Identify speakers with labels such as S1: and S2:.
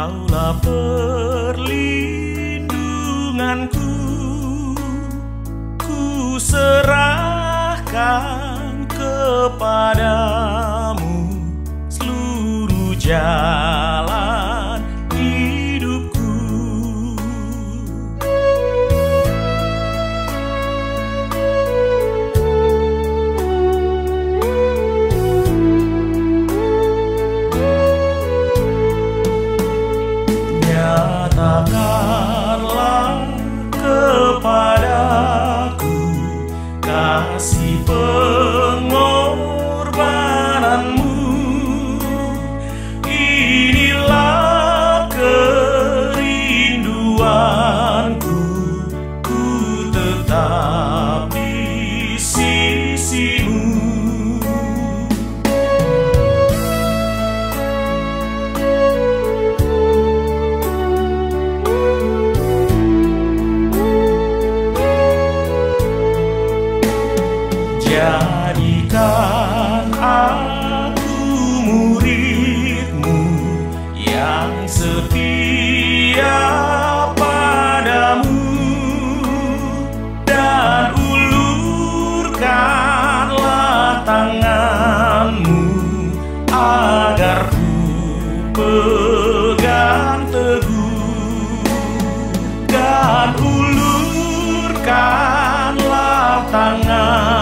S1: Kaulah perlindunganku, ku serahkan kepadamu seluruh jalan hidupku. Nyatakanlah kepadaku kasih pengorbananmu. Inilah kerinduanku, ku tetap di sisimu. Jadikan aku muridmu yang setia padamu, dan ulurkanlah tanganmu agar ku pegang teguh, dan ulurkanlah tangan